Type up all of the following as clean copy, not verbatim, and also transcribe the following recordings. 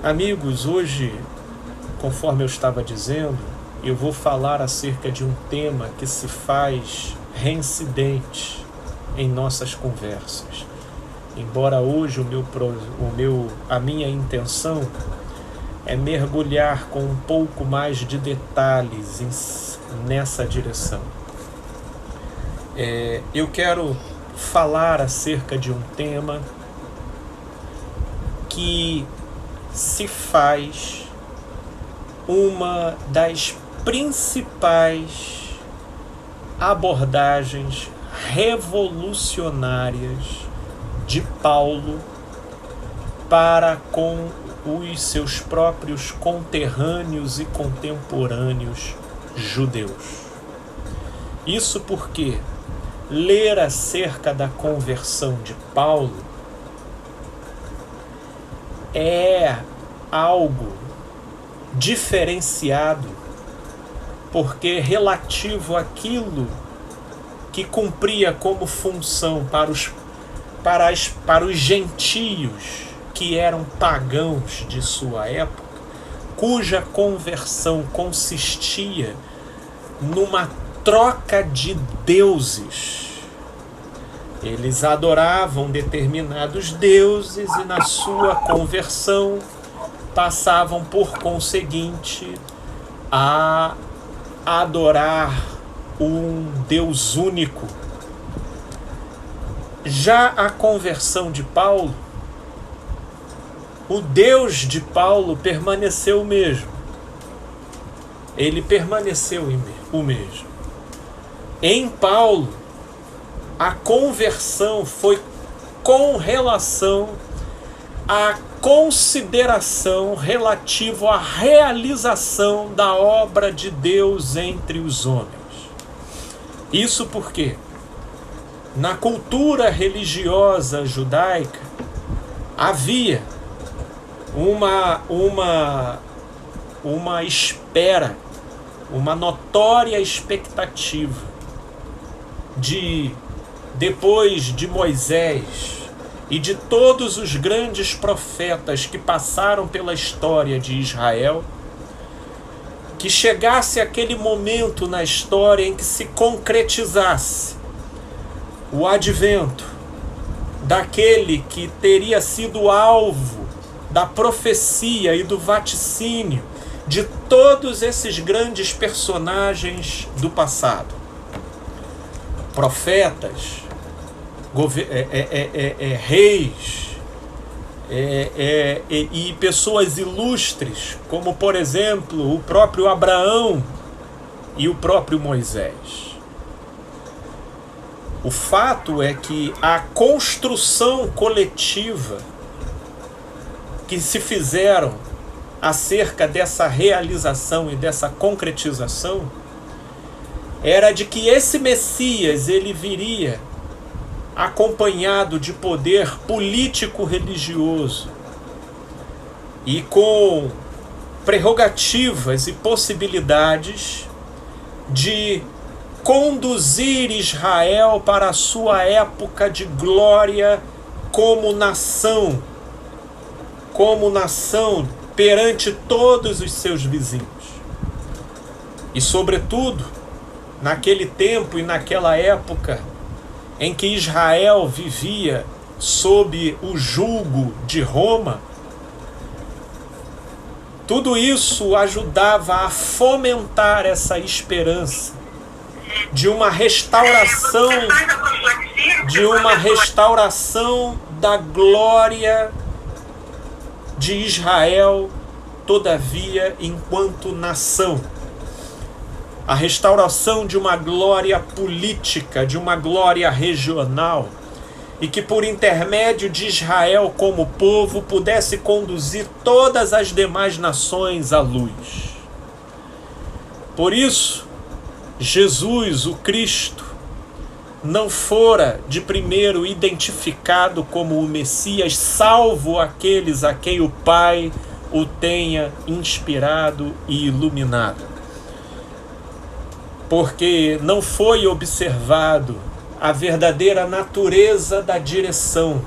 Amigos, hoje, conforme eu estava dizendo, eu vou falar acerca de um tema que se faz reincidente em nossas conversas. Embora hoje a minha intenção é mergulhar com um pouco mais de detalhes nessa direção. Eu quero falar acerca de um tema que se faz uma das principais abordagens revolucionárias de Paulo para com os seus próprios conterrâneos e contemporâneos judeus. Isso porque ler acerca da conversão de Paulo é algo diferenciado, porque relativo àquilo que cumpria como função para os gentios que eram pagãos de sua época, cuja conversão consistia numa troca de deuses. Eles adoravam determinados deuses e na sua conversão passavam por conseguinte a adorar um Deus único. Já a conversão de Paulo, o Deus de Paulo permaneceu o mesmo. Ele permaneceu o mesmo. Em Paulo, a conversão foi com relação à consideração relativo à realização da obra de Deus entre os homens. Isso porque, na cultura religiosa judaica, havia uma espera, uma notória expectativa depois de Moisés e de todos os grandes profetas que passaram pela história de Israel, que chegasse aquele momento na história em que se concretizasse o advento daquele que teria sido alvo da profecia e do vaticínio de todos esses grandes personagens do passado. Profetas, reis e pessoas ilustres, como por exemplo o próprio Abraão e o próprio Moisés. O fato é que a construção coletiva que se fizeram acerca dessa realização e dessa concretização era de que esse Messias ele viria acompanhado de poder político-religioso e com prerrogativas e possibilidades de conduzir Israel para a sua época de glória como nação perante todos os seus vizinhos. E sobretudo, naquele tempo e naquela época em que Israel vivia sob o jugo de Roma, tudo isso ajudava a fomentar essa esperança de uma restauração da glória de Israel, todavia, enquanto nação. A restauração de uma glória política, de uma glória regional, e que por intermédio de Israel como povo pudesse conduzir todas as demais nações à luz. Por isso, Jesus, o Cristo, não fora de primeiro identificado como o Messias, salvo aqueles a quem o Pai o tenha inspirado e iluminado. Porque não foi observado a verdadeira natureza da direção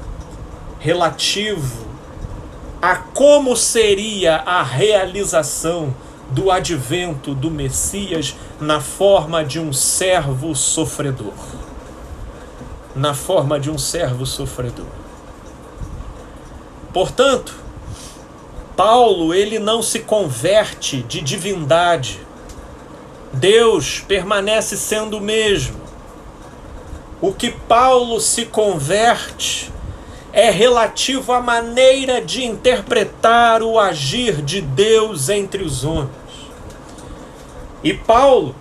relativo a como seria a realização do advento do Messias na forma de um servo sofredor. Na forma de um servo sofredor. Portanto, Paulo, ele não se converte de divindade. Deus permanece sendo o mesmo. O que Paulo se converte é relativo à maneira de interpretar o agir de Deus entre os homens. E Paulo,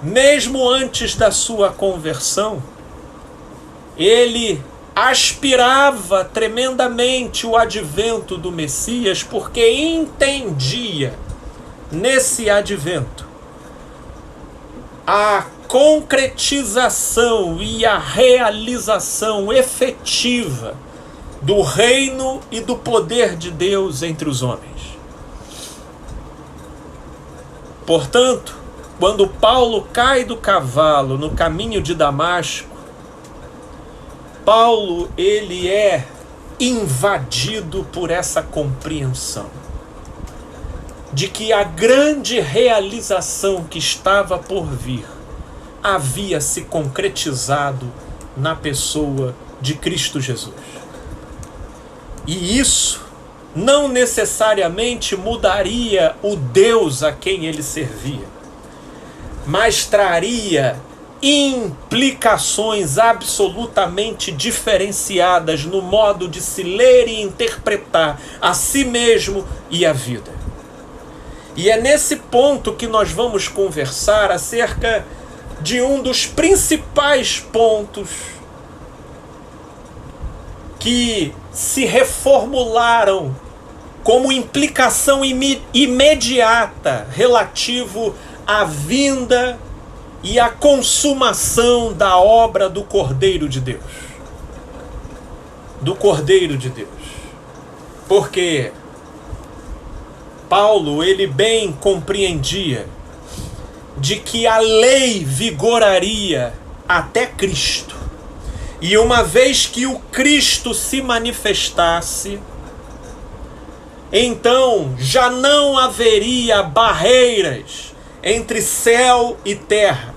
mesmo antes da sua conversão, ele aspirava tremendamente o advento do Messias, porque entendia nesse advento a concretização e a realização efetiva do reino e do poder de Deus entre os homens. Portanto, quando Paulo cai do cavalo no caminho de Damasco, Paulo, ele é invadido por essa compreensão de que a grande realização que estava por vir havia se concretizado na pessoa de Cristo Jesus. E isso não necessariamente mudaria o Deus a quem ele servia, mas traria implicações absolutamente diferenciadas no modo de se ler e interpretar a si mesmo e a vida. E é nesse ponto que nós vamos conversar acerca de um dos principais pontos que se reformularam como implicação imediata relativo à vinda e à consumação da obra do Cordeiro de Deus. Do Cordeiro de Deus. Porque Paulo, ele bem compreendia de que a lei vigoraria até Cristo. E uma vez que o Cristo se manifestasse, então já não haveria barreiras entre céu e terra.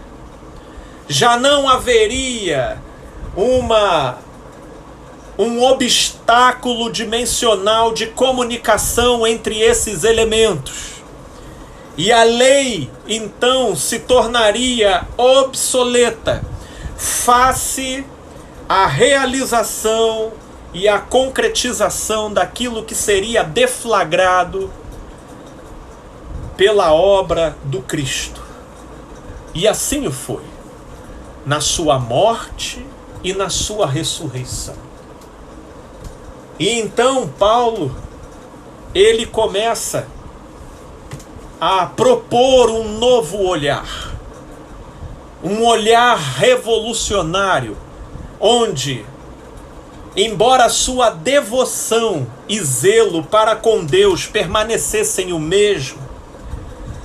Já não haveria um obstáculo dimensional de comunicação entre esses elementos. E a lei, então, se tornaria obsoleta face à realização e à concretização daquilo que seria deflagrado pela obra do Cristo. E assim o foi, na sua morte e na sua ressurreição. E então Paulo, ele começa a propor um novo olhar, um olhar revolucionário, onde, embora sua devoção e zelo para com Deus permanecessem o mesmo,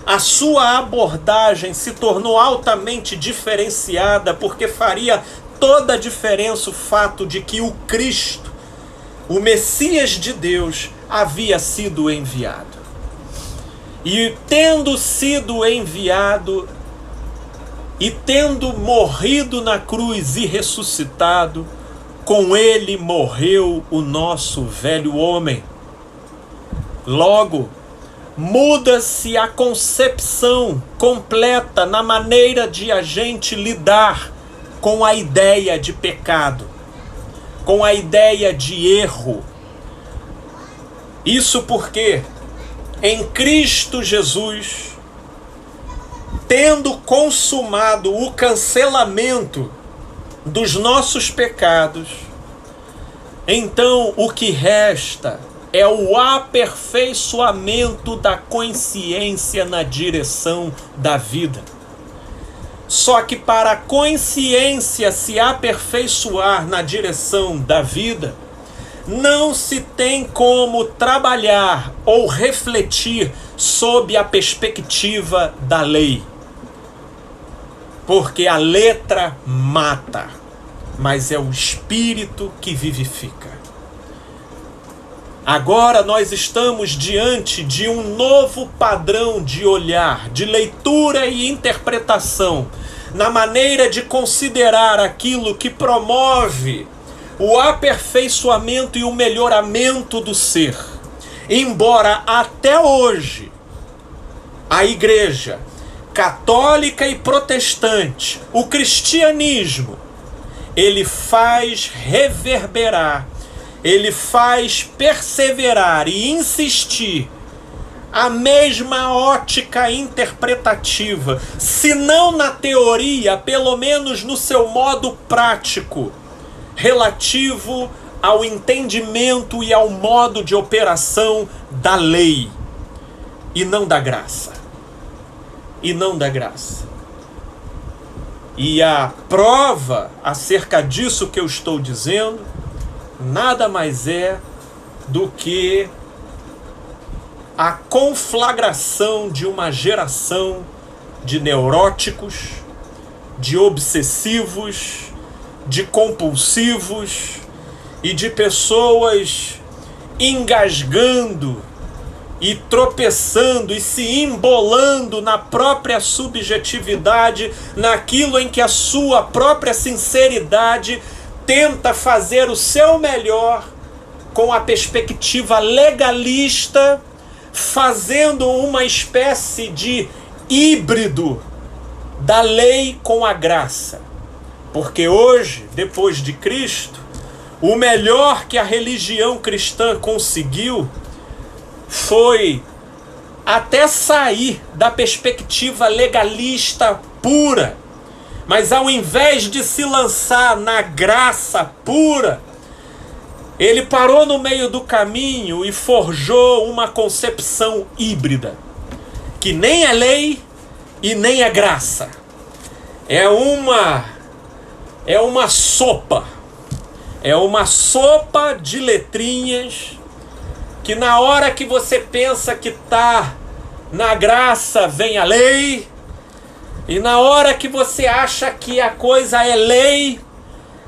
a sua abordagem se tornou altamente diferenciada, porque faria toda a diferença o fato de que o Cristo, o Messias de Deus, havia sido enviado. E tendo sido enviado e tendo morrido na cruz e ressuscitado, com ele morreu o nosso velho homem. Logo, muda-se a concepção completa na maneira de a gente lidar com a ideia de pecado, com a ideia de erro. Isso porque em Cristo Jesus, tendo consumado o cancelamento dos nossos pecados, então o que resta é o aperfeiçoamento da consciência na direção da vida. Só que para a consciência se aperfeiçoar na direção da vida, não se tem como trabalhar ou refletir sob a perspectiva da lei. Porque a letra mata, mas é o Espírito que vivifica. Agora nós estamos diante de um novo padrão de olhar, de leitura e interpretação, na maneira de considerar aquilo que promove o aperfeiçoamento e o melhoramento do ser. Embora até hoje a igreja católica e protestante, o cristianismo, ele faz reverberar, ele faz perseverar e insistir a mesma ótica interpretativa, se não na teoria, pelo menos no seu modo prático, relativo ao entendimento e ao modo de operação da lei, e não da graça. E não da graça. E a prova acerca disso que eu estou dizendo nada mais é do que a conflagração de uma geração de neuróticos, de obsessivos, de compulsivos e de pessoas engasgando e tropeçando e se embolando na própria subjetividade, naquilo em que a sua própria sinceridade tenta fazer o seu melhor com a perspectiva legalista, fazendo uma espécie de híbrido da lei com a graça. Porque hoje, depois de Cristo, o melhor que a religião cristã conseguiu foi até sair da perspectiva legalista pura, mas ao invés de se lançar na graça pura, ele parou no meio do caminho e forjou uma concepção híbrida, que nem é lei e nem é graça. É uma sopa. É uma sopa de letrinhas que na hora que você pensa que está na graça vem a lei, e na hora que você acha que a coisa é lei,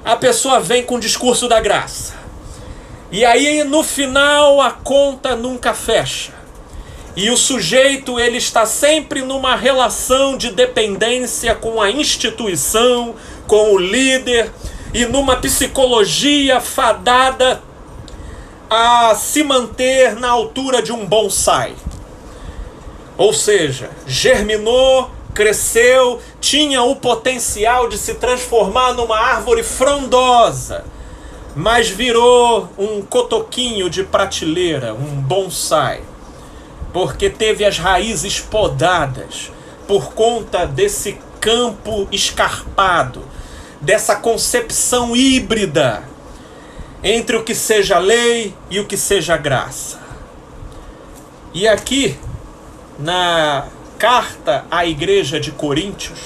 a pessoa vem com o discurso da graça. E aí no final a conta nunca fecha. E o sujeito ele está sempre numa relação de dependência com a instituição, com o líder, e numa psicologia fadada a se manter na altura de um bonsai. Ou seja, germinou, cresceu, tinha o potencial de se transformar numa árvore frondosa, mas virou um cotoquinho de prateleira, um bonsai, porque teve as raízes podadas por conta desse campo escarpado, dessa concepção híbrida entre o que seja lei e o que seja graça. E aqui, na carta à igreja de Coríntios,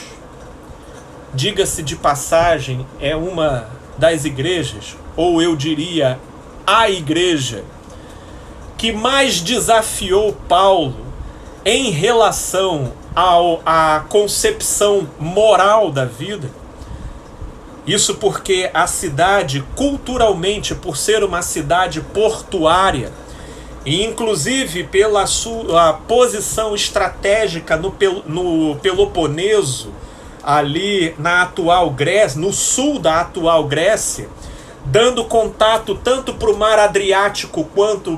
diga-se de passagem, é uma das igrejas, ou eu diria a igreja, que mais desafiou Paulo em relação à concepção moral da vida. Isso porque a cidade, culturalmente, por ser uma cidade portuária, e inclusive pela sua posição estratégica no Peloponeso, ali na atual Grécia, no sul da atual Grécia, dando contato tanto para o mar Adriático quanto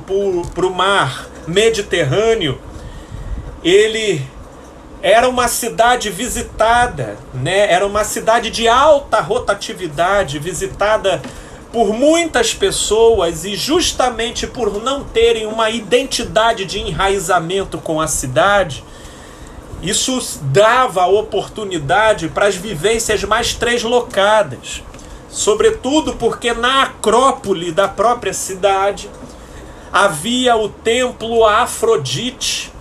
para o mar Mediterrâneo, ele era uma cidade visitada, né? Era uma cidade de alta rotatividade, visitada por muitas pessoas, e justamente por não terem uma identidade de enraizamento com a cidade, isso dava oportunidade para as vivências mais translocadas, sobretudo porque na acrópole da própria cidade havia o templo a Afrodite,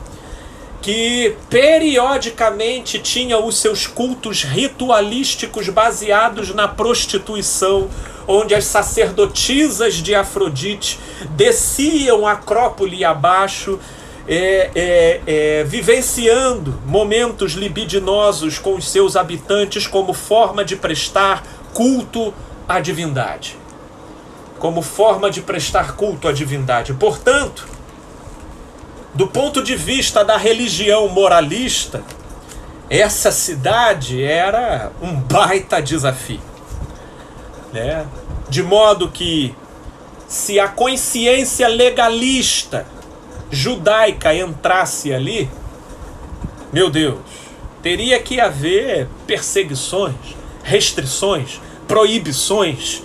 que periodicamente tinha os seus cultos ritualísticos baseados na prostituição, onde as sacerdotisas de Afrodite desciam a acrópole abaixo, vivenciando momentos libidinosos com os seus habitantes como forma de prestar culto à divindade. como forma de prestar culto à divindade. Portanto, do ponto de vista da religião moralista, essa cidade era um baita desafio, né? De modo que, se a consciência legalista judaica entrasse ali, meu Deus, teria que haver perseguições, restrições, proibições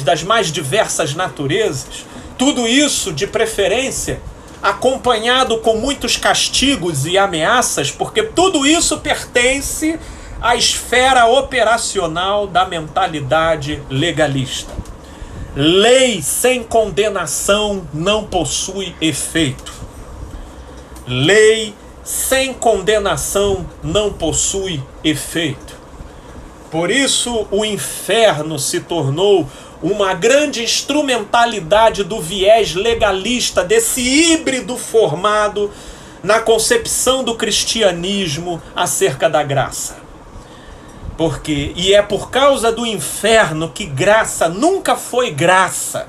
das mais diversas naturezas. Tudo isso, de preferência, acompanhado com muitos castigos e ameaças, porque tudo isso pertence à esfera operacional da mentalidade legalista. Lei sem condenação não possui efeito. Lei sem condenação não possui efeito. Por isso o inferno se tornou uma grande instrumentalidade do viés legalista, desse híbrido formado na concepção do cristianismo acerca da graça. E é por causa do inferno que graça nunca foi graça,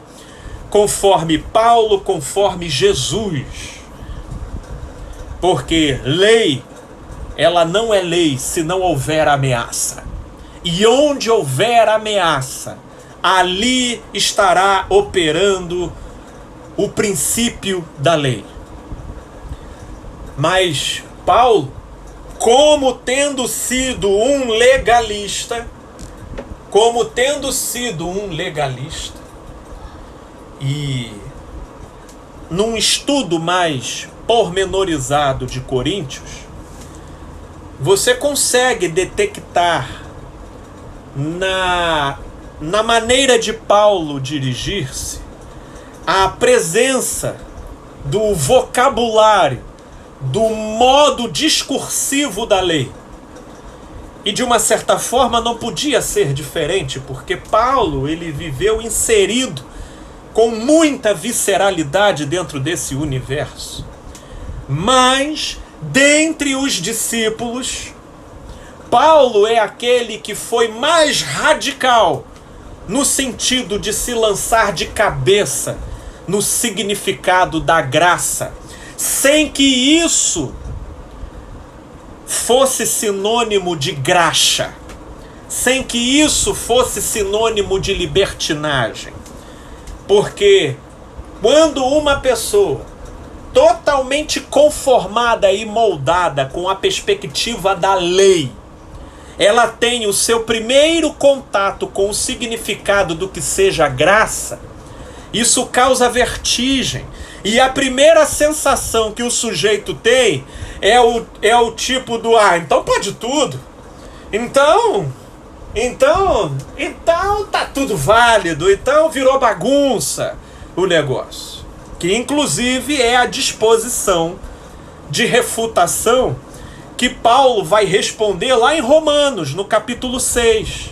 conforme Paulo, conforme Jesus. Porque lei, ela não é lei se não houver ameaça. E onde houver ameaça, ali estará operando o princípio da lei. Mas Paulo, como tendo sido um legalista, e num estudo mais pormenorizado de Coríntios, você consegue detectar na maneira de Paulo dirigir-se a presença do vocabulário, do modo discursivo da lei. E de uma certa forma não podia ser diferente, porque Paulo, ele viveu inserido com muita visceralidade dentro desse universo. Mas, dentre os discípulos, Paulo é aquele que foi mais radical no sentido de se lançar de cabeça no significado da graça, sem que isso fosse sinônimo de graxa, sem que isso fosse sinônimo de libertinagem. Porque quando uma pessoa totalmente conformada e moldada com a perspectiva da lei, ela tem o seu primeiro contato com o significado do que seja graça, isso causa vertigem. E a primeira sensação que o sujeito tem é o tipo do, então pode tudo. Então tá tudo válido, então virou bagunça o negócio. Que inclusive é a disposição de refutação que Paulo vai responder lá em Romanos, no capítulo 6.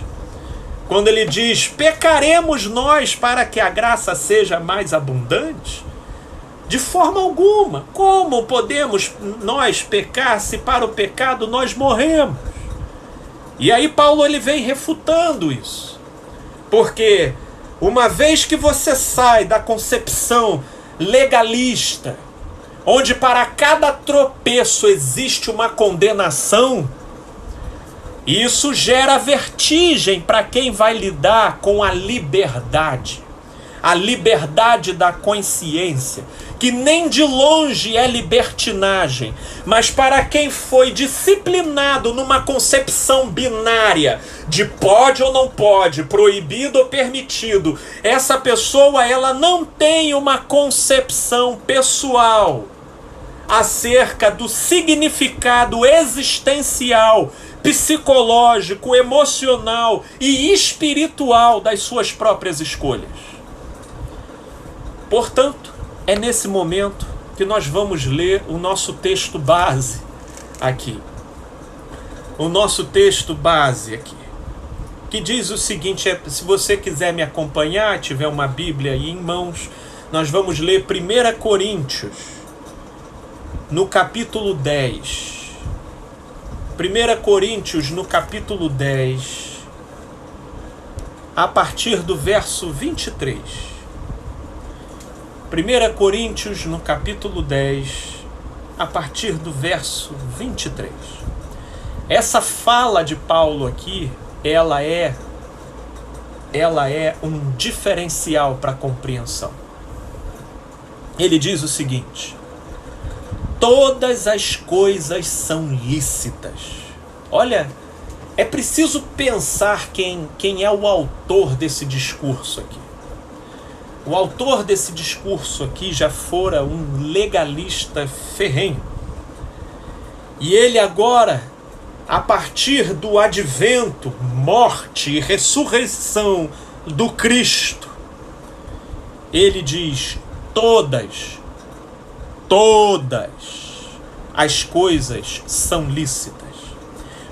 Quando ele diz, pecaremos nós para que a graça seja mais abundante? De forma alguma. Como podemos nós pecar se para o pecado nós morremos? E aí Paulo ele vem refutando isso. Porque uma vez que você sai da concepção legalista, onde para cada tropeço existe uma condenação, isso gera vertigem para quem vai lidar com a liberdade da consciência, que nem de longe é libertinagem, mas para quem foi disciplinado numa concepção binária de pode ou não pode, proibido ou permitido, essa pessoa ela não tem uma concepção pessoal acerca do significado existencial, psicológico, emocional e espiritual das suas próprias escolhas. Portanto, é nesse momento que nós vamos ler o nosso texto base aqui. O nosso texto base aqui, que diz o seguinte, se você quiser me acompanhar, tiver uma Bíblia aí em mãos, nós vamos ler 1 Coríntios, no capítulo 10. 1 Coríntios, no capítulo 10, a partir do verso 23. 1 Coríntios, no capítulo 10, a partir do verso 23. Essa fala de Paulo aqui, ela é um diferencial para a compreensão. Ele diz o seguinte: todas as coisas são lícitas. Olha, é preciso pensar quem é o autor desse discurso aqui. O autor desse discurso aqui já fora um legalista ferrenho. E ele agora, a partir do advento, morte e ressurreição do Cristo, ele diz: todas as coisas são lícitas,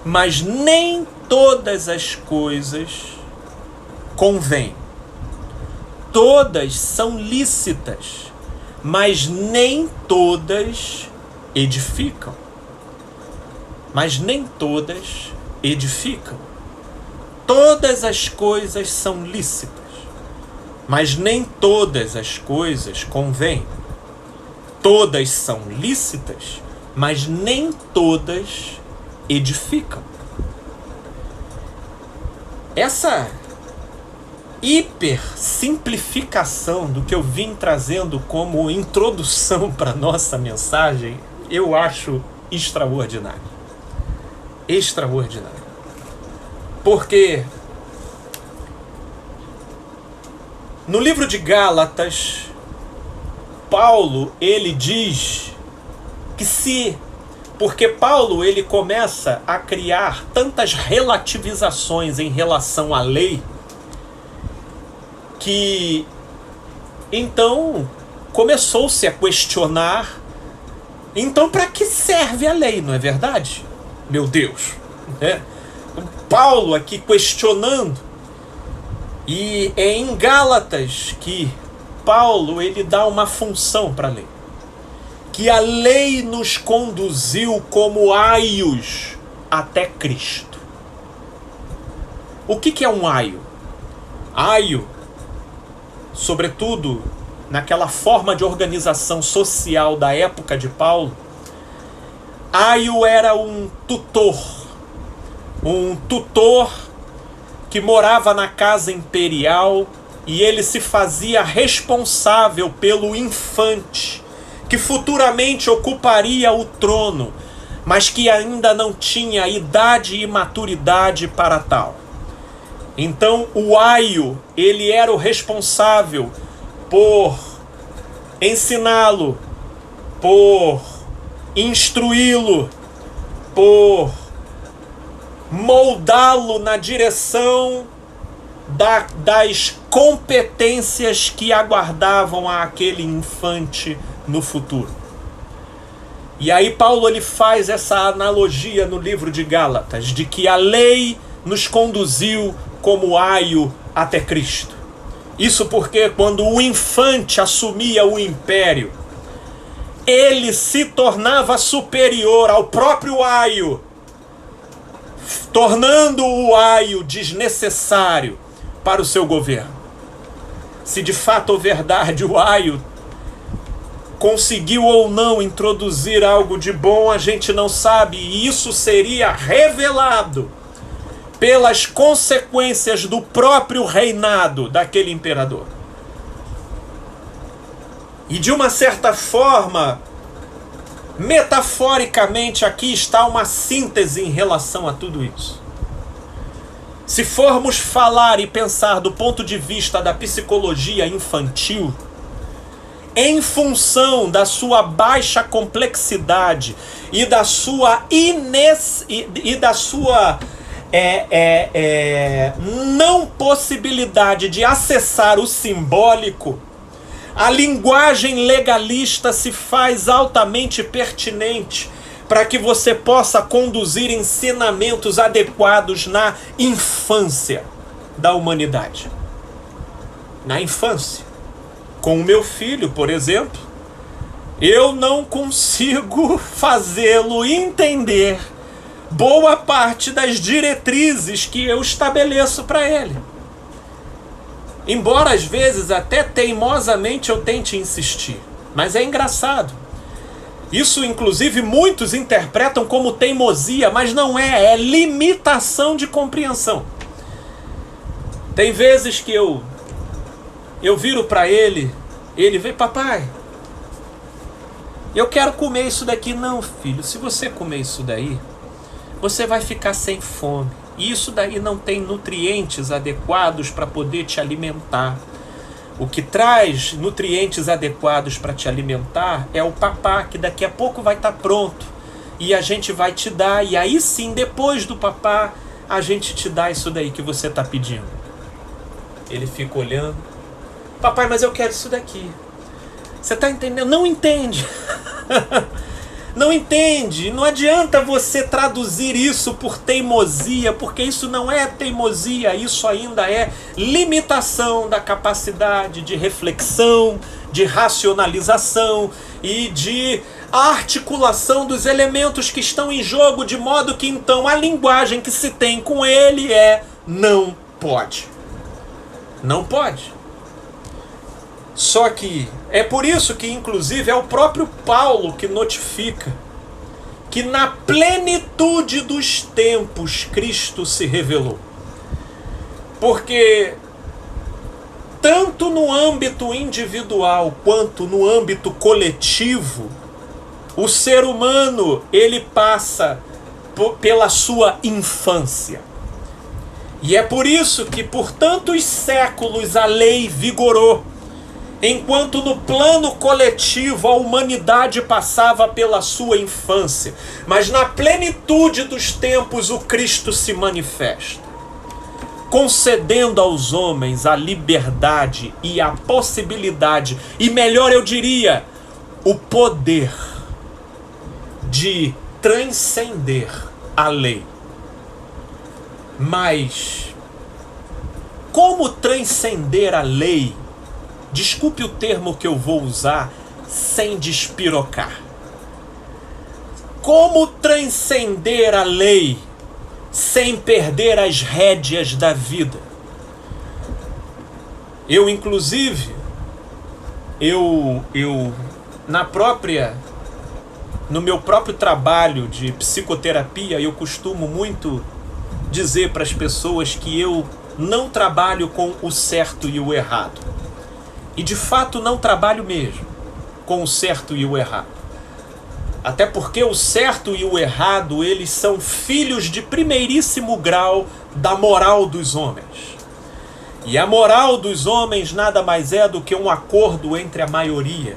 mas nem todas as coisas convêm. Todas são lícitas, mas nem todas edificam. Mas nem todas edificam. Todas as coisas são lícitas, mas nem todas as coisas convêm. Todas são lícitas, mas nem todas edificam. Essa hipersimplificação do que eu vim trazendo como introdução para a nossa mensagem, eu acho extraordinário. Extraordinário. Porque no livro de Gálatas, Paulo, ele diz que porque Paulo, ele começa a criar tantas relativizações em relação à lei, que então começou-se a questionar: então para que serve a lei, não é verdade? Meu Deus, né? Paulo aqui questionando, e é em Gálatas que Paulo, ele dá uma função para a lei, que a lei nos conduziu como aios até Cristo. O que é um aio? Aio, sobretudo naquela forma de organização social da época de Paulo, aio era um tutor que morava na casa imperial, e ele se fazia responsável pelo infante, que futuramente ocuparia o trono, mas que ainda não tinha idade e maturidade para tal. Então o aio, ele era o responsável por ensiná-lo, por instruí-lo, por moldá-lo na direção das competências que aguardavam a aquele infante no futuro. E aí Paulo, ele faz essa analogia no livro de Gálatas, de que a lei nos conduziu como aio até Cristo. Isso porque quando o infante assumia o império, ele se tornava superior ao próprio aio, tornando o aio desnecessário para o seu governo. Se de fato ou verdade o aio conseguiu ou não introduzir algo de bom, a gente não sabe, e isso seria revelado pelas consequências do próprio reinado daquele imperador. E de uma certa forma, metaforicamente, aqui está uma síntese em relação a tudo isso. Se formos falar e pensar do ponto de vista da psicologia infantil, em função da sua baixa complexidade e da sua não possibilidade de acessar o simbólico, a linguagem legalista se faz altamente pertinente para que você possa conduzir ensinamentos adequados na infância da humanidade. Na infância. Com o meu filho, por exemplo, eu não consigo fazê-lo entender boa parte das diretrizes que eu estabeleço para ele. Embora às vezes até teimosamente eu tente insistir. Mas é engraçado. Isso, inclusive, muitos interpretam como teimosia, mas não é. É limitação de compreensão. Tem vezes que eu viro para ele vem, papai, eu quero comer isso daqui. Não, filho, se você comer isso daí, você vai ficar sem fome. E isso daí não tem nutrientes adequados para poder te alimentar. O que traz nutrientes adequados para te alimentar é o papá, que daqui a pouco vai estar pronto. E a gente vai te dar, e aí sim, depois do papá, a gente te dá isso daí que você está pedindo. Ele fica olhando. Papai, mas eu quero isso daqui. Você está entendendo? Não entende. Não entende. Não adianta você traduzir isso por teimosia, porque isso não é teimosia, isso ainda é limitação da capacidade de reflexão, de racionalização e de articulação dos elementos que estão em jogo, de modo que então a linguagem que se tem com ele é não pode. Não pode. Só que é por isso que, inclusive, é o próprio Paulo que notifica que na plenitude dos tempos Cristo se revelou. Porque tanto no âmbito individual quanto no âmbito coletivo, o ser humano, ele passa pela sua infância. E é por isso que por tantos séculos a lei vigorou, enquanto no plano coletivo a humanidade passava pela sua infância. Mas na plenitude dos tempos o Cristo se manifesta, concedendo aos homens a liberdade e a possibilidade, e melhor eu diria, o poder de transcender a lei. Mas como transcender a lei? Desculpe o termo que eu vou usar, sem despirocar. Como transcender a lei sem perder as rédeas da vida? Eu, inclusive, no meu próprio trabalho de psicoterapia, eu costumo muito dizer para as pessoas que eu não trabalho com o certo e o errado. E de fato não trabalho mesmo com o certo e o errado. Até porque o certo e o errado, eles são filhos de primeiríssimo grau da moral dos homens. E a moral dos homens nada mais é do que um acordo entre a maioria,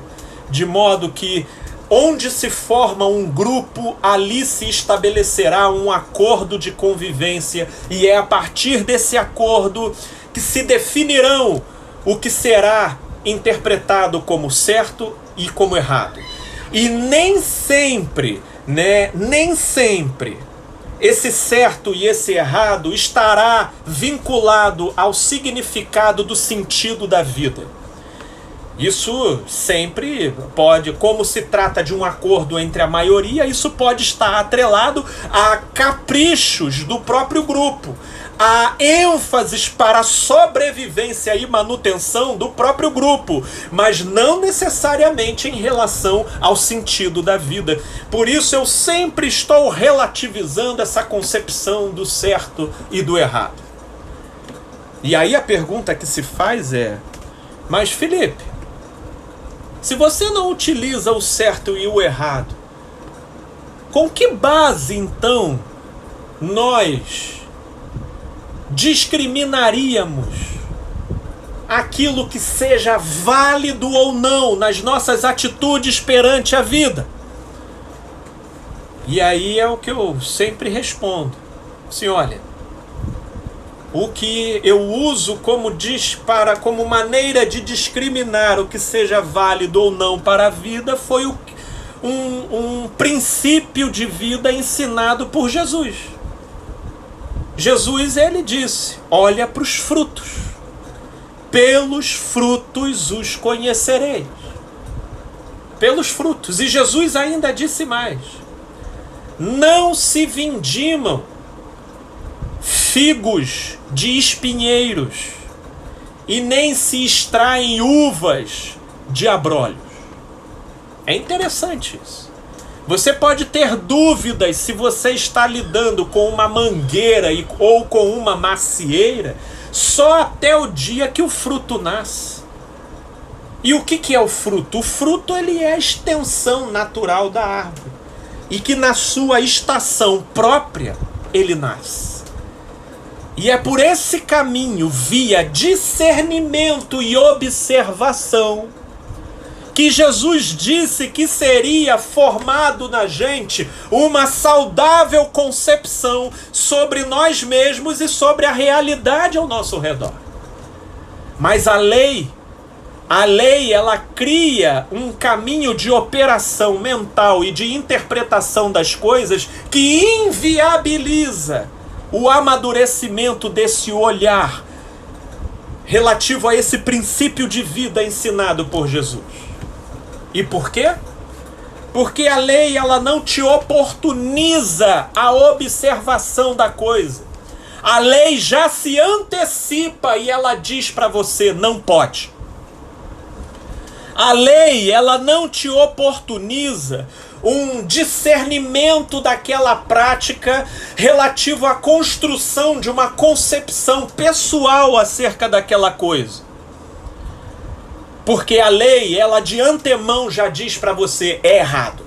de modo que onde se forma um grupo, ali se estabelecerá um acordo de convivência, e é a partir desse acordo que se definirão o que será interpretado como certo e como errado. E nem sempre, esse certo e esse errado estará vinculado ao significado do sentido da vida. Isso sempre pode, como se trata de um acordo entre a maioria, isso pode estar atrelado a caprichos do próprio grupo, a ênfases para a sobrevivência e manutenção do próprio grupo, mas não necessariamente em relação ao sentido da vida. Por isso eu sempre estou relativizando essa concepção do certo e do errado. E aí a pergunta que se faz é: mas Felipe, se você não utiliza o certo e o errado, com que base então nós discriminaríamos aquilo que seja válido ou não nas nossas atitudes perante a vida? E aí é o que eu sempre respondo. Assim, olha, o que eu uso como maneira de discriminar o que seja válido ou não para a vida foi um princípio de vida ensinado por Jesus. Jesus, ele disse: olha para os frutos, pelos frutos os conhecereis. Pelos frutos. E Jesus ainda disse mais: não se vindimam figos de espinheiros, e nem se extraem uvas de abrolhos. É interessante isso. Você pode ter dúvidas se você está lidando com uma mangueira ou com uma macieira só até o dia que o fruto nasce. E o que é o fruto? O fruto, ele é a extensão natural da árvore. E que na sua estação própria, ele nasce. E é por esse caminho, via discernimento e observação, que Jesus disse que seria formado na gente uma saudável concepção sobre nós mesmos e sobre a realidade ao nosso redor. Mas a lei, ela cria um caminho de operação mental e de interpretação das coisas que inviabiliza o amadurecimento desse olhar relativo a esse princípio de vida ensinado por Jesus. E por quê? Porque a lei, ela não te oportuniza a observação da coisa. A lei já se antecipa e ela diz para você, não pode. A lei, ela não te oportuniza um discernimento daquela prática relativo à construção de uma concepção pessoal acerca daquela coisa. Porque a lei, ela de antemão já diz para você, é errado.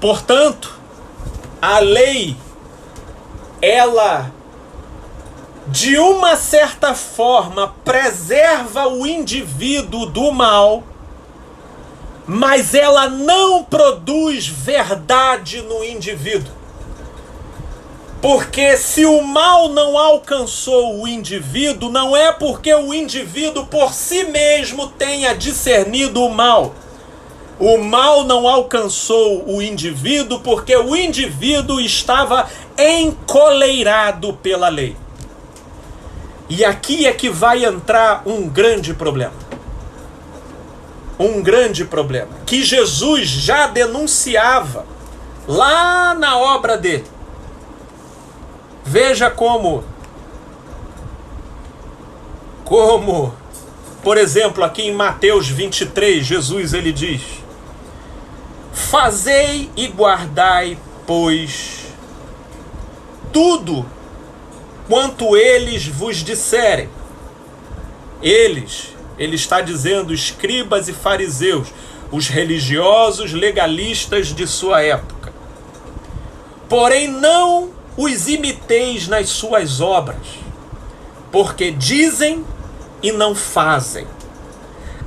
Portanto, a lei, ela, de uma certa forma, preserva o indivíduo do mal, mas ela não produz verdade no indivíduo. Porque se o mal não alcançou o indivíduo, não é porque o indivíduo por si mesmo tenha discernido o mal. O mal não alcançou o indivíduo porque o indivíduo estava encoleirado pela lei. E aqui é que vai entrar um grande problema. Um grande problema. Que Jesus já denunciava lá na obra dele. Veja como, por exemplo, aqui em Mateus 23, Jesus ele diz: fazei e guardai, pois, tudo quanto eles vos disserem. Ele está dizendo escribas e fariseus, os religiosos legalistas de sua época. Porém não os imiteis nas suas obras, porque dizem e não fazem.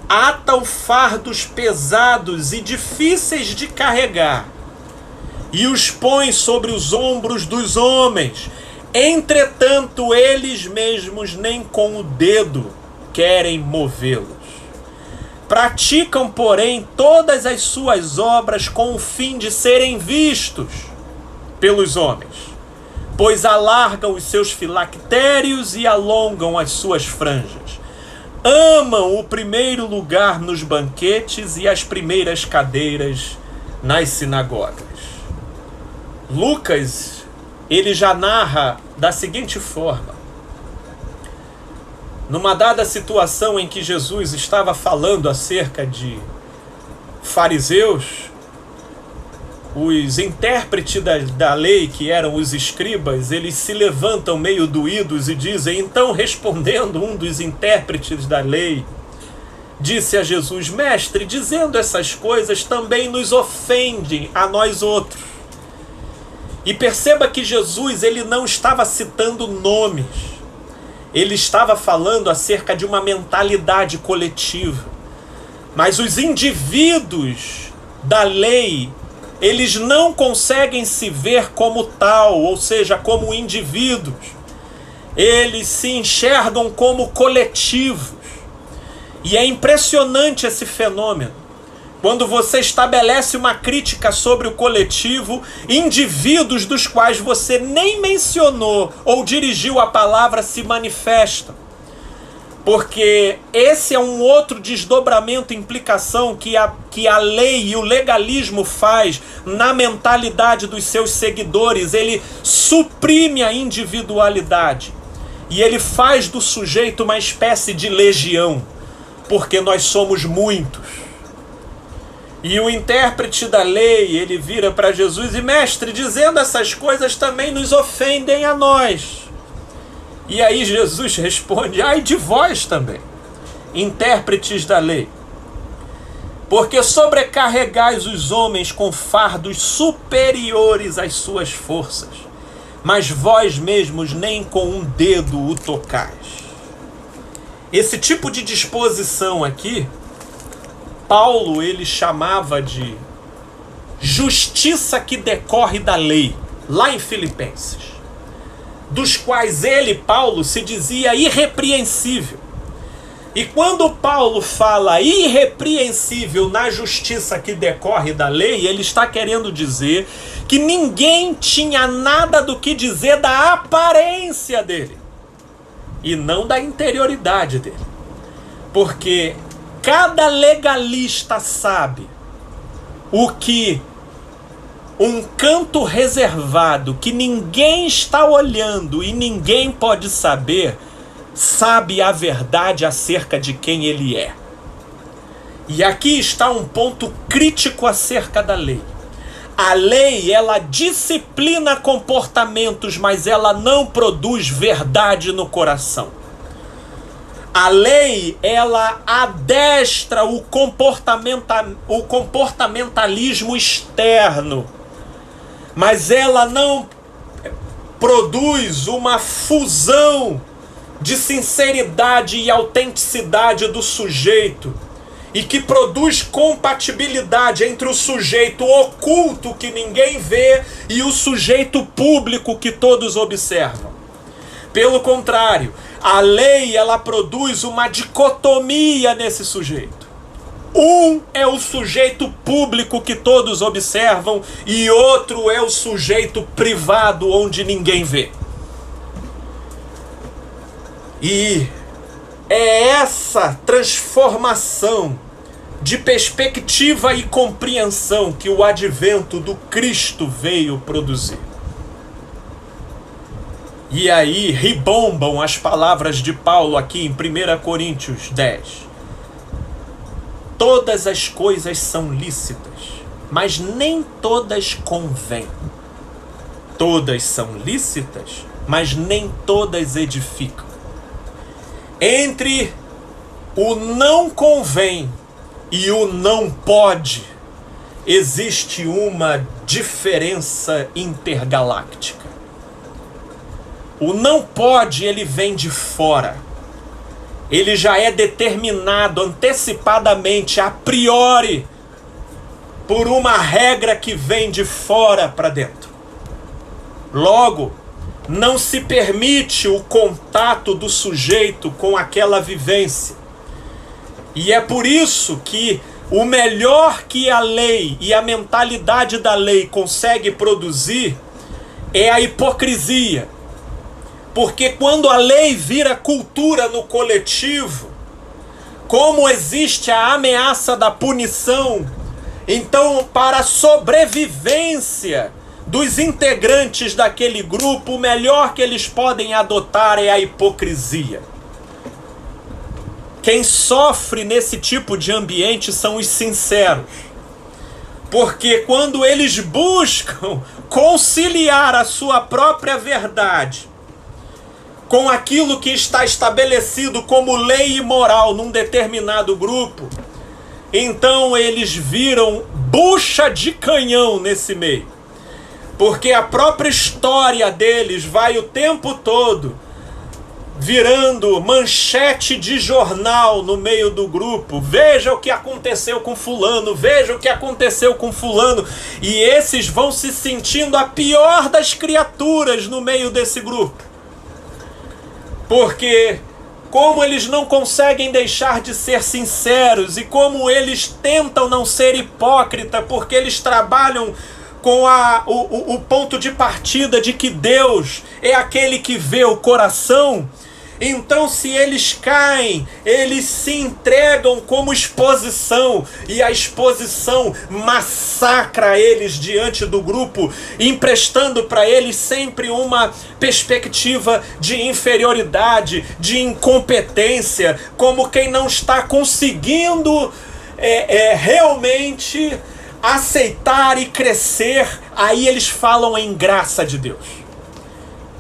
Atam fardos pesados e difíceis de carregar, e os põem sobre os ombros dos homens. Entretanto, eles mesmos nem com o dedo querem movê-los. Praticam, porém, todas as suas obras com o fim de serem vistos pelos homens, pois alargam os seus filactérios e alongam as suas franjas. Amam o primeiro lugar nos banquetes e as primeiras cadeiras nas sinagogas. Lucas, ele já narra da seguinte forma. Numa dada situação em que Jesus estava falando acerca de fariseus, os intérpretes da lei, que eram os escribas, eles se levantam meio doídos e dizem, então respondendo um dos intérpretes da lei, disse a Jesus, mestre, dizendo essas coisas também nos ofendem a nós outros. E perceba que Jesus, ele não estava citando nomes, ele estava falando acerca de uma mentalidade coletiva. Mas os indivíduos da lei, eles não conseguem se ver como tal, ou seja, como indivíduos. Eles se enxergam como coletivos. E é impressionante esse fenômeno. Quando você estabelece uma crítica sobre o coletivo, indivíduos dos quais você nem mencionou ou dirigiu a palavra se manifestam. Porque esse é um outro desdobramento, implicação que a lei e o legalismo faz na mentalidade dos seus seguidores. Ele suprime a individualidade. e ele faz do sujeito uma espécie de legião, porque nós somos muitos. E o intérprete da lei, ele vira para Jesus e: mestre, dizendo essas coisas também nos ofendem a nós. E aí Jesus responde: ai de vós também, intérpretes da lei, porque sobrecarregais os homens com fardos superiores às suas forças, mas vós mesmos nem com um dedo o tocais. Esse tipo de disposição aqui, Paulo ele chamava de justiça que decorre da lei, lá em Filipenses, dos quais ele, Paulo, se dizia irrepreensível. E quando Paulo fala irrepreensível na justiça que decorre da lei, ele está querendo dizer que ninguém tinha nada do que dizer da aparência dele, e não da interioridade dele. Porque cada legalista sabe o que um canto reservado, que ninguém está olhando e ninguém pode saber, sabe a verdade acerca de quem ele é. E aqui está um ponto crítico acerca da lei. A lei, ela disciplina comportamentos, mas ela não produz verdade no coração. A lei, ela adestra o comportamentalismo externo, mas ela não produz uma fusão de sinceridade e autenticidade do sujeito, e que produz compatibilidade entre o sujeito oculto que ninguém vê e o sujeito público que todos observam. Pelo contrário, a lei, ela produz uma dicotomia nesse sujeito. Um é o sujeito público que todos observam e outro é o sujeito privado onde ninguém vê. E é essa transformação de perspectiva e compreensão que o advento do Cristo veio produzir. E aí ribombam as palavras de Paulo aqui em 1 Coríntios 10. Todas as coisas são lícitas, mas nem todas convêm. Todas são lícitas, mas nem todas edificam. Entre o não convém e o não pode, existe uma diferença intergaláctica. O não pode, ele vem de fora. Ele já é determinado antecipadamente, a priori, por uma regra que vem de fora para dentro. Logo, não se permite o contato do sujeito com aquela vivência. E é por isso que o melhor que a lei e a mentalidade da lei consegue produzir é a hipocrisia. Porque quando a lei vira cultura no coletivo, como existe a ameaça da punição, então para a sobrevivência dos integrantes daquele grupo, o melhor que eles podem adotar é a hipocrisia. Quem sofre nesse tipo de ambiente são os sinceros. Porque quando eles buscam conciliar a sua própria verdade com aquilo que está estabelecido como lei e moral num determinado grupo, então eles viram bucha de canhão nesse meio. Porque a própria história deles vai o tempo todo virando manchete de jornal no meio do grupo. Veja o que aconteceu com fulano, veja o que aconteceu com fulano. E esses vão se sentindo a pior das criaturas no meio desse grupo. Porque como eles não conseguem deixar de ser sinceros e como eles tentam não ser hipócritas, porque eles trabalham com o ponto de partida de que Deus é aquele que vê o coração, Então, se eles caem, eles se entregam como exposição, e a exposição massacra eles diante do grupo, emprestando para eles sempre uma perspectiva de inferioridade, de incompetência, como quem não está conseguindo realmente aceitar e crescer. Aí eles falam em graça de Deus.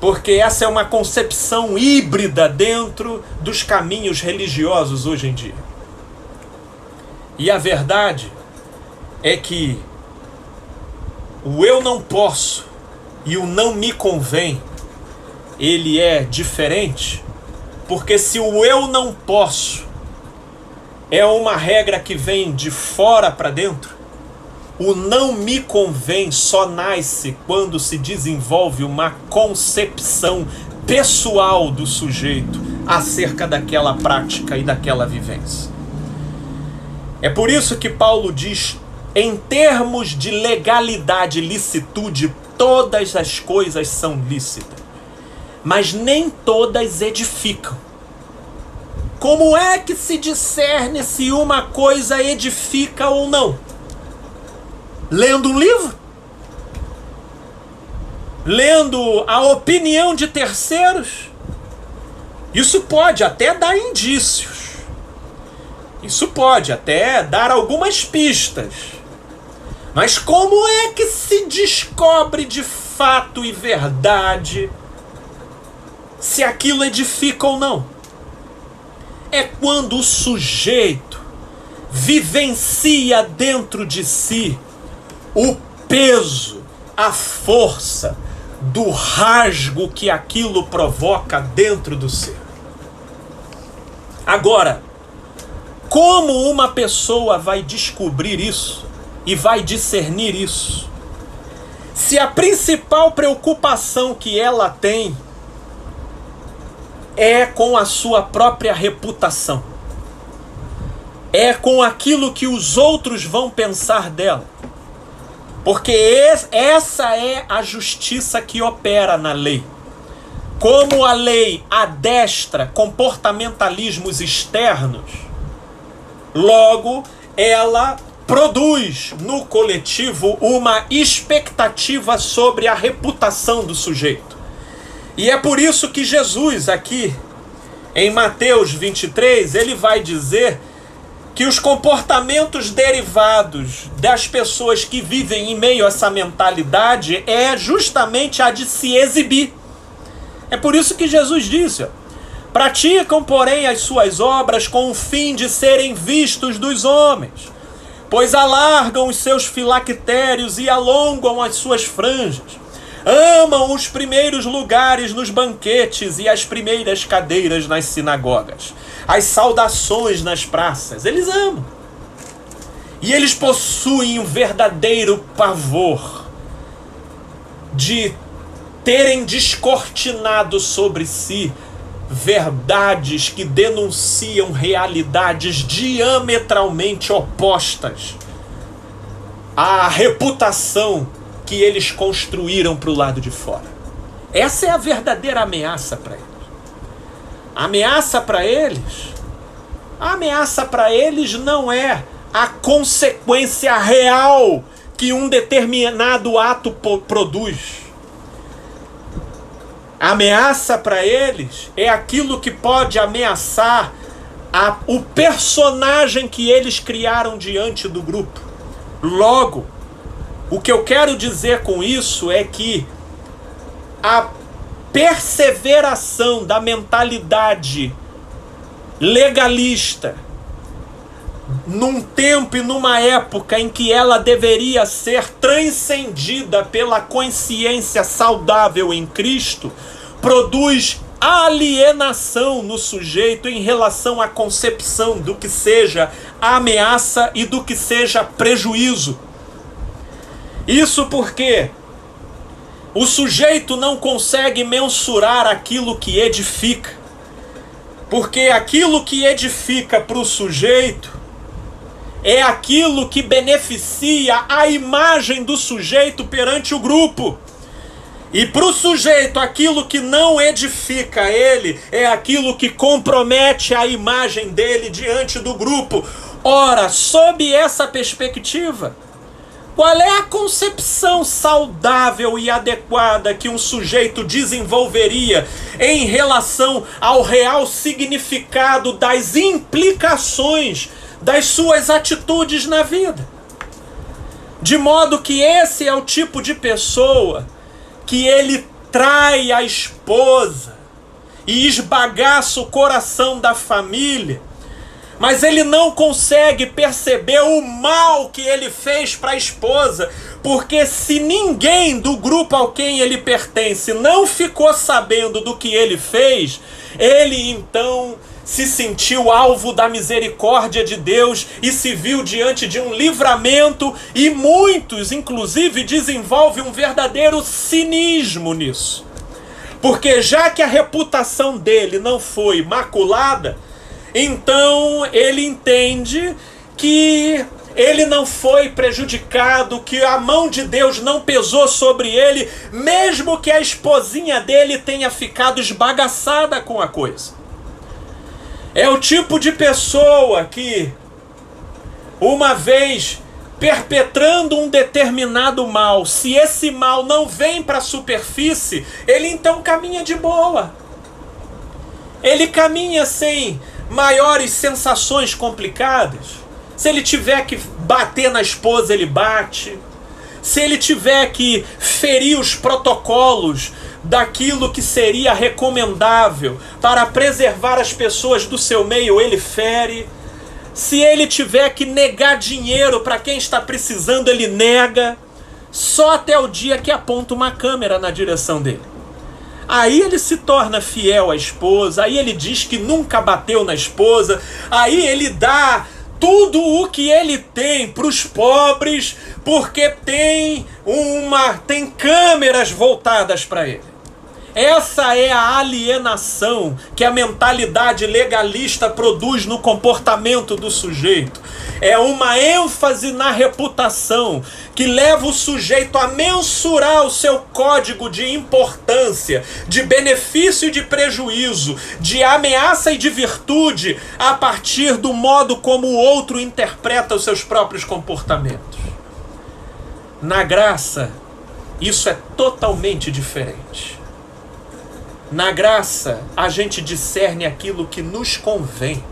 Porque essa é uma concepção híbrida dentro dos caminhos religiosos hoje em dia. E a verdade é que o eu não posso e o não me convém, ele é diferente, porque se o eu não posso é uma regra que vem de fora para dentro, o não me convém só nasce quando se desenvolve uma concepção pessoal do sujeito acerca daquela prática e daquela vivência. É por isso que Paulo diz, em termos de legalidade e licitude, todas as coisas são lícitas, mas nem todas edificam. Como é que se discerne se uma coisa edifica ou não? Lendo um livro? Lendo a opinião de terceiros? Isso pode até dar indícios. Isso pode até dar algumas pistas. Mas como é que se descobre de fato e verdade se aquilo edifica ou não? É quando o sujeito vivencia dentro de si o peso, a força do rasgo que aquilo provoca dentro do ser. Agora, como uma pessoa vai descobrir isso e vai discernir isso, se a principal preocupação que ela tem é com a sua própria reputação, é com aquilo que os outros vão pensar dela? Porque essa é a justiça que opera na lei. Como a lei adestra comportamentalismos externos, logo ela produz no coletivo uma expectativa sobre a reputação do sujeito. E é por isso que Jesus aqui, em Mateus 23, ele vai dizer que os comportamentos derivados das pessoas que vivem em meio a essa mentalidade é justamente a de se exibir. É por isso que Jesus disse, praticam, porém, as suas obras com o fim de serem vistos dos homens, pois alargam os seus filactérios e alongam as suas franjas. Amam os primeiros lugares nos banquetes e as primeiras cadeiras nas sinagogas, as saudações nas praças. Eles amam. E eles possuem um verdadeiro pavor de terem descortinado sobre si verdades que denunciam realidades diametralmente opostas à reputação que eles construíram para o lado de fora. Essa é a verdadeira ameaça para eles. A ameaça para eles não é a consequência real que um determinado ato produz. A ameaça para eles é aquilo que pode ameaçar o personagem que eles criaram diante do grupo. Logo, o que eu quero dizer com isso é que a perseveração da mentalidade legalista num tempo e numa época em que ela deveria ser transcendida pela consciência saudável em Cristo, produz alienação no sujeito em relação à concepção do que seja ameaça e do que seja prejuízo. Isso porque o sujeito não consegue mensurar aquilo que edifica. Porque aquilo que edifica para o sujeito é aquilo que beneficia a imagem do sujeito perante o grupo. E para o sujeito, aquilo que não edifica ele é aquilo que compromete a imagem dele diante do grupo. Ora, sob essa perspectiva, qual é a concepção saudável e adequada que um sujeito desenvolveria em relação ao real significado das implicações das suas atitudes na vida? De modo que esse é o tipo de pessoa que ele trai a esposa e esbagaça o coração da família, mas ele não consegue perceber o mal que ele fez para a esposa, porque se ninguém do grupo ao quem ele pertence não ficou sabendo do que ele fez, ele então se sentiu alvo da misericórdia de Deus e se viu diante de um livramento, e muitos, inclusive, desenvolvem um verdadeiro cinismo nisso. Porque já que a reputação dele não foi maculada, então ele entende que ele não foi prejudicado, que a mão de Deus não pesou sobre ele, mesmo que a esposinha dele tenha ficado esbagaçada com a coisa. É o tipo de pessoa que, uma vez perpetrando um determinado mal, se esse mal não vem para a superfície, ele então caminha de boa. Ele caminha sem maiores sensações complicadas. Se ele tiver que bater na esposa, ele bate. Se ele tiver que ferir os protocolos daquilo que seria recomendável para preservar as pessoas do seu meio, ele fere. Se ele tiver que negar dinheiro para quem está precisando, ele nega. Só até o dia que aponta uma câmera na direção dele. Aí ele se torna fiel à esposa, aí ele diz que nunca bateu na esposa, aí ele dá tudo o que ele tem para os pobres, porque tem câmeras voltadas para ele. Essa é a alienação que a mentalidade legalista produz no comportamento do sujeito. É uma ênfase na reputação que leva o sujeito a mensurar o seu código de importância, de benefício e de prejuízo, de ameaça e de virtude, a partir do modo como o outro interpreta os seus próprios comportamentos. Na graça, isso é totalmente diferente. Na graça, a gente discerne aquilo que nos convém.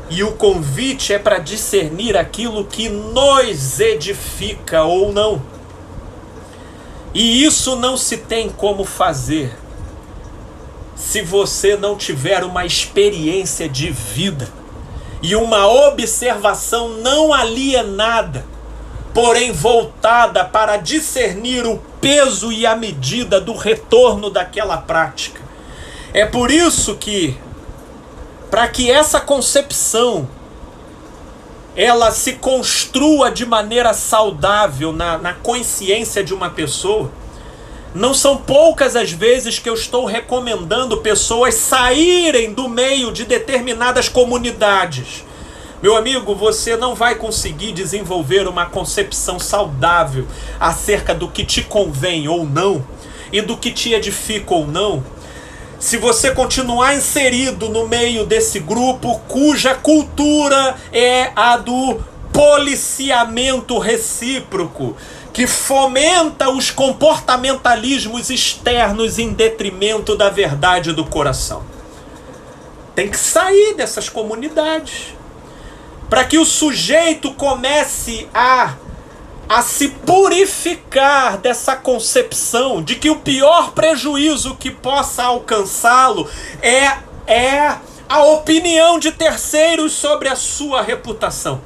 E o convite é para discernir aquilo que nos edifica ou não. E isso não se tem como fazer se você não tiver uma experiência de vida e uma observação não alienada, porém voltada para discernir o peso e a medida do retorno daquela prática. É por isso que, para que essa concepção ela se construa de maneira saudável na consciência de uma pessoa, não são poucas as vezes que eu estou recomendando pessoas saírem do meio de determinadas comunidades. Meu amigo, você não vai conseguir desenvolver uma concepção saudável acerca do que te convém ou não, e do que te edifica ou não, se você continuar inserido no meio desse grupo cuja cultura é a do policiamento recíproco, que fomenta os comportamentalismos externos em detrimento da verdade do coração. Tem que sair dessas comunidades, para que o sujeito comece a se purificar dessa concepção de que o pior prejuízo que possa alcançá-lo é a opinião de terceiros sobre a sua reputação.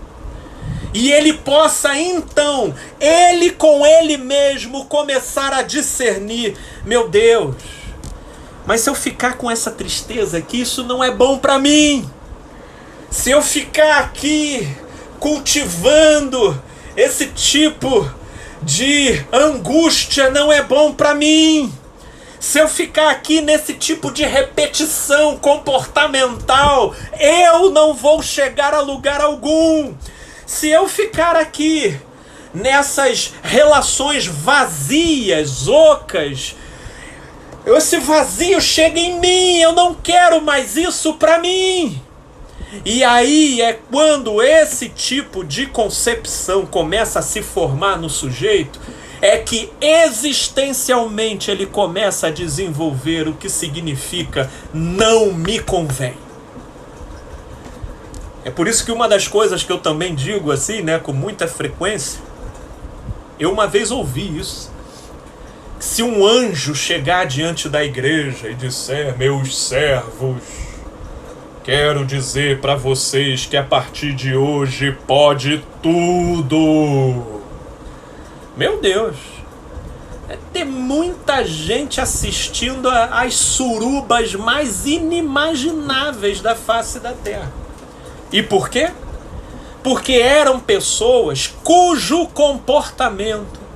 E ele possa então, ele com ele mesmo, começar a discernir: meu Deus, mas se eu ficar com essa tristeza aqui, isso não é bom para mim. Se eu ficar aqui cultivando esse tipo de angústia, não é bom para mim. Se eu ficar aqui nesse tipo de repetição comportamental, eu não vou chegar a lugar algum. Se eu ficar aqui nessas relações vazias, ocas. Esse vazio chega em mim, eu não quero mais isso para mim. E aí é quando esse tipo de concepção começa a se formar no sujeito, é que existencialmente ele começa a desenvolver o que significa não me convém. É por isso que uma das coisas que eu também digo assim, né, com muita frequência, eu uma vez ouvi isso. Se um anjo chegar diante da igreja e disser: meus servos, quero dizer para vocês que a partir de hoje pode tudo. Meu Deus, tem muita gente assistindo às surubas mais inimagináveis da face da terra. E por quê? Porque eram pessoas cujo comportamento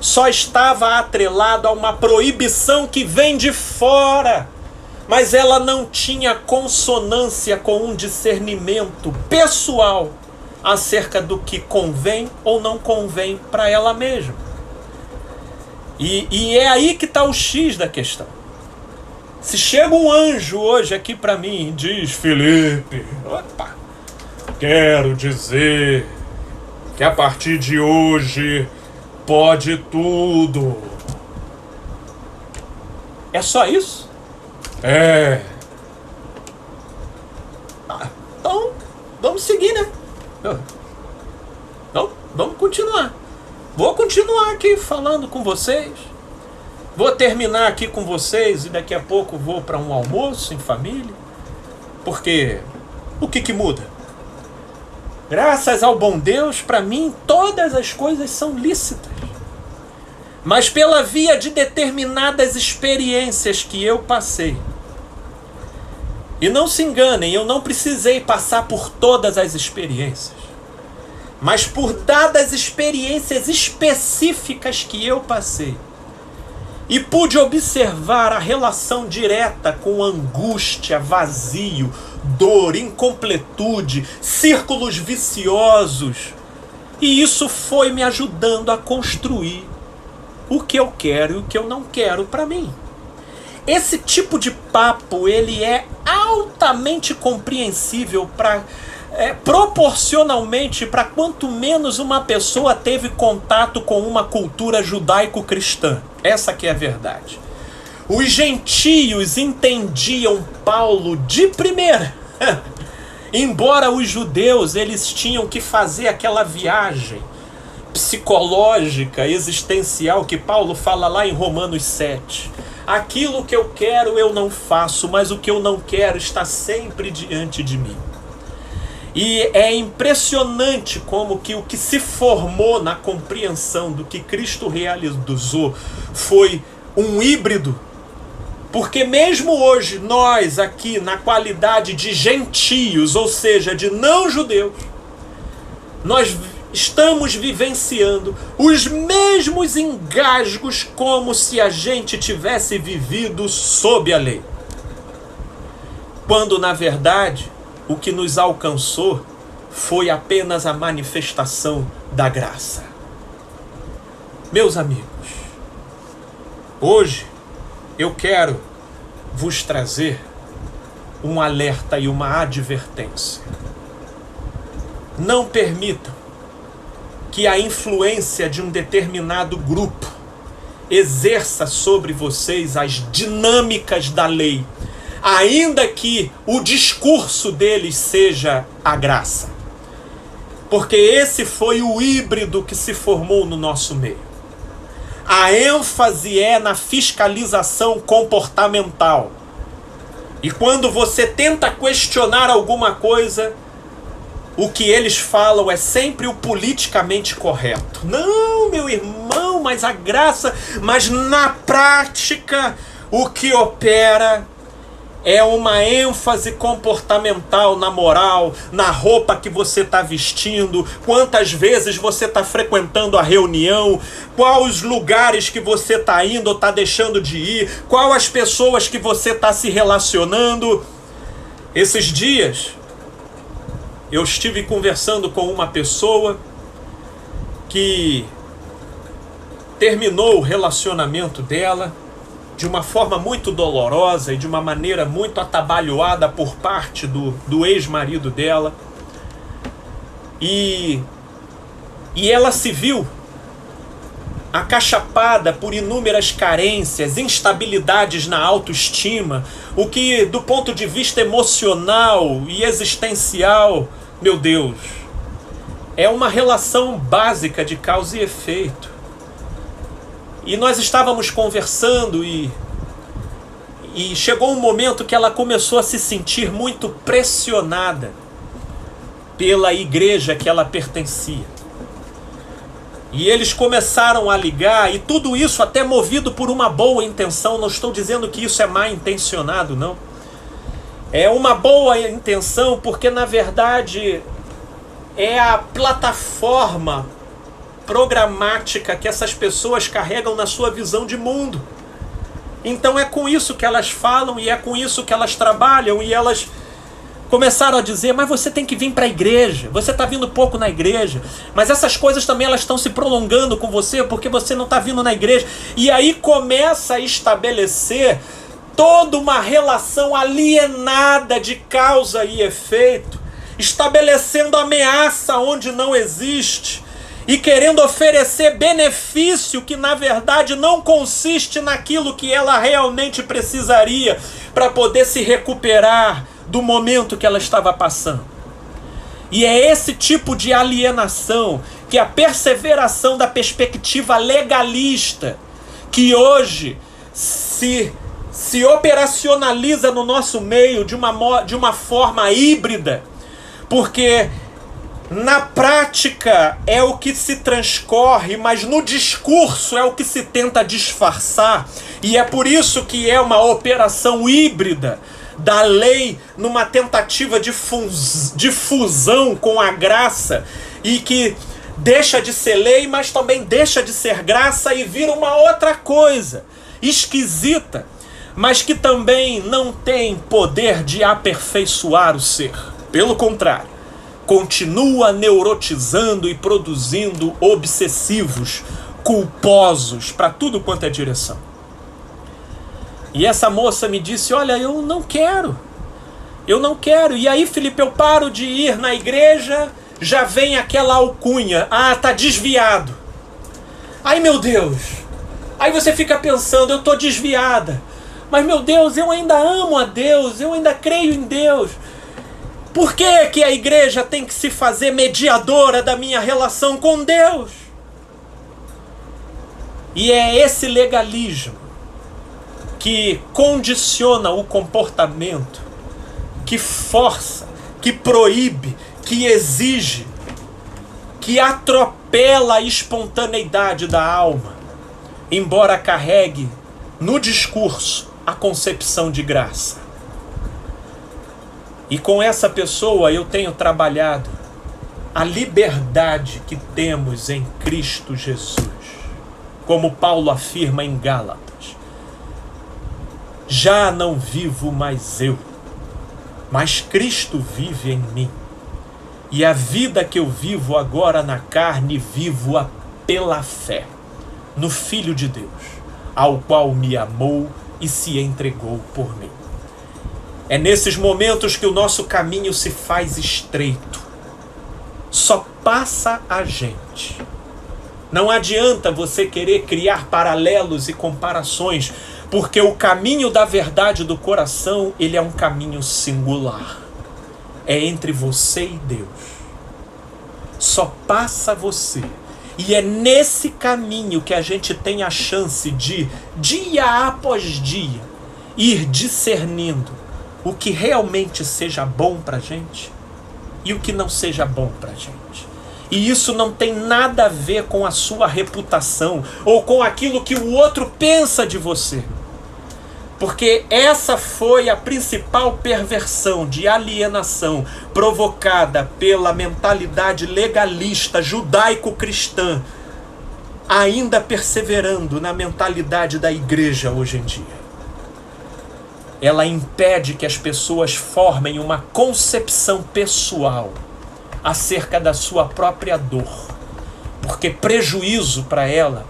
só estava atrelado a uma proibição que vem de fora, mas ela não tinha consonância com um discernimento pessoal acerca do que convém ou não convém para ela mesma. E é aí que está o X da questão. Se chega um anjo hoje aqui para mim e diz: Felipe, opa, quero dizer que a partir de hoje pode tudo. É só isso? É. Então, vamos seguir, né? Então, vamos continuar. Vou continuar aqui falando com vocês. Vou terminar aqui com vocês e daqui a pouco vou para um almoço em família. Porque o que muda? Graças ao bom Deus, para mim, todas as coisas são lícitas. Mas pela via de determinadas experiências que eu passei. E não se enganem, eu não precisei passar por todas as experiências. Mas por dadas experiências específicas que eu passei. E pude observar a relação direta com angústia, vazio, dor, incompletude, círculos viciosos. E isso foi me ajudando a construir o que eu quero e o que eu não quero para mim. Esse tipo de papo, ele é altamente compreensível proporcionalmente para quanto menos uma pessoa teve contato com uma cultura judaico-cristã. Essa que é a verdade. Os gentios entendiam Paulo de primeira. Embora os judeus, eles tinham que fazer aquela viagem psicológica, existencial, que Paulo fala lá em Romanos 7. Aquilo que eu quero eu não faço, mas o que eu não quero está sempre diante de mim. E é impressionante como que o que se formou na compreensão do que Cristo realizou foi um híbrido. Porque mesmo hoje, nós aqui na qualidade de gentios, ou seja, de não judeus, nós estamos vivenciando os mesmos engasgos como se a gente tivesse vivido sob a lei. Quando, na verdade, o que nos alcançou foi apenas a manifestação da graça. Meus amigos, hoje eu quero vos trazer um alerta e uma advertência. Não permitam que a influência de um determinado grupo exerça sobre vocês as dinâmicas da lei, ainda que o discurso deles seja a graça. Porque esse foi o híbrido que se formou no nosso meio. A ênfase é na fiscalização comportamental. E quando você tenta questionar alguma coisa, o que eles falam é sempre o politicamente correto. Não, meu irmão, mas a graça... Mas na prática, o que opera é uma ênfase comportamental na moral, na roupa que você está vestindo, quantas vezes você está frequentando a reunião, quais os lugares que você está indo ou está deixando de ir, quais as pessoas que você está se relacionando. Esses dias, eu estive conversando com uma pessoa que terminou o relacionamento dela de uma forma muito dolorosa e de uma maneira muito atabalhoada por parte do ex-marido dela. E ela se viu acachapada por inúmeras carências, instabilidades na autoestima, o que do ponto de vista emocional e existencial, meu Deus, é uma relação básica de causa e efeito. E nós estávamos conversando e chegou um momento que ela começou a se sentir muito pressionada pela igreja que ela pertencia. E eles começaram a ligar, e tudo isso até movido por uma boa intenção. Não estou dizendo que isso é mal intencionado, não. É uma boa intenção porque, na verdade, é a plataforma programática que essas pessoas carregam na sua visão de mundo. Então é com isso que elas falam e é com isso que elas trabalham, e elas começaram a dizer: mas você tem que vir para a igreja, você está vindo pouco na igreja, mas essas coisas também elas estão se prolongando com você porque você não está vindo na igreja. E aí começa a estabelecer toda uma relação alienada de causa e efeito, estabelecendo ameaça onde não existe e querendo oferecer benefício que na verdade não consiste naquilo que ela realmente precisaria para poder se recuperar do momento que ela estava passando. E é esse tipo de alienação que a perseveração da perspectiva legalista que hoje se operacionaliza no nosso meio de uma forma híbrida, porque na prática é o que se transcorre, mas no discurso é o que se tenta disfarçar, e é por isso que é uma operação híbrida da lei numa tentativa de fusão com a graça, e que deixa de ser lei, mas também deixa de ser graça e vira uma outra coisa esquisita, mas que também não tem poder de aperfeiçoar o ser. Pelo contrário, continua neurotizando e produzindo obsessivos, culposos para tudo quanto é direção. E essa moça me disse: olha, eu não quero. E aí, Felipe, eu paro de ir na igreja, já vem aquela alcunha: ah, tá desviado. Ai, meu Deus. Aí você fica pensando: eu tô desviada. Mas, meu Deus, eu ainda amo a Deus, eu ainda creio em Deus. Por que a igreja tem que se fazer mediadora da minha relação com Deus? E é esse legalismo que condiciona o comportamento, que força, que proíbe, que exige, que atropela a espontaneidade da alma, embora carregue no discurso a concepção de graça. E com essa pessoa eu tenho trabalhado a liberdade que temos em Cristo Jesus. Como Paulo afirma em Gálatas: já não vivo mais eu, mas Cristo vive em mim. E a vida que eu vivo agora na carne, vivo-a pela fé no Filho de Deus, ao qual me amou e se entregou por mim. É nesses momentos que o nosso caminho se faz estreito. Só passa a gente. Não adianta você querer criar paralelos e comparações, porque o caminho da verdade do coração, ele é um caminho singular. É entre você e Deus. Só passa você. E é nesse caminho que a gente tem a chance de, dia após dia, ir discernindo o que realmente seja bom pra gente e o que não seja bom pra gente. E isso não tem nada a ver com a sua reputação ou com aquilo que o outro pensa de você. Porque essa foi a principal perversão de alienação provocada pela mentalidade legalista judaico-cristã, ainda perseverando na mentalidade da igreja hoje em dia. Ela impede que as pessoas formem uma concepção pessoal acerca da sua própria dor. porque prejuízo para ela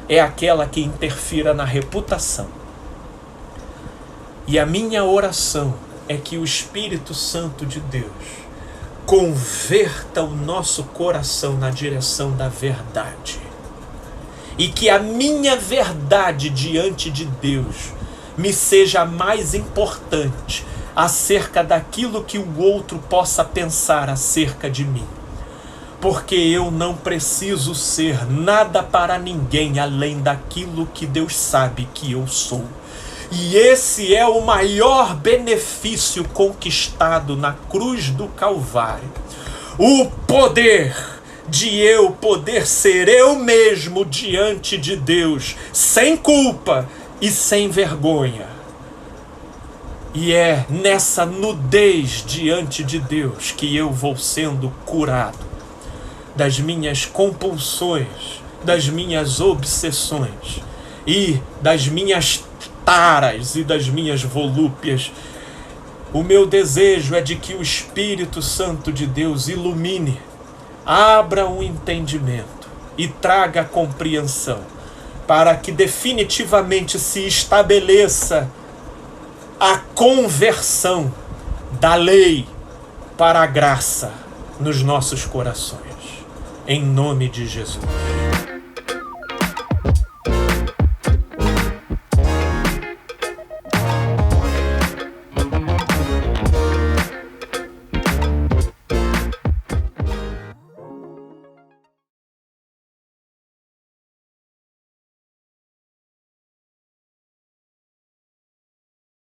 é aquela que interfira na reputação. E a minha oração é que o Espírito Santo de Deus converta o nosso coração na direção da verdade. E que a minha verdade diante de Deus me seja mais importante acerca daquilo que o outro possa pensar acerca de mim. Porque eu não preciso ser nada para ninguém além daquilo que Deus sabe que eu sou. E esse é o maior benefício conquistado na cruz do Calvário. O poder de eu poder ser eu mesmo diante de Deus, sem culpa e sem vergonha. E é nessa nudez diante de Deus que eu vou sendo curado das minhas compulsões, das minhas obsessões e das minhas taras e das minhas volúpias. O meu desejo é de que o Espírito Santo de Deus ilumine, abra um entendimento e traga compreensão, para que definitivamente se estabeleça a conversão da lei para a graça nos nossos corações. Em nome de Jesus.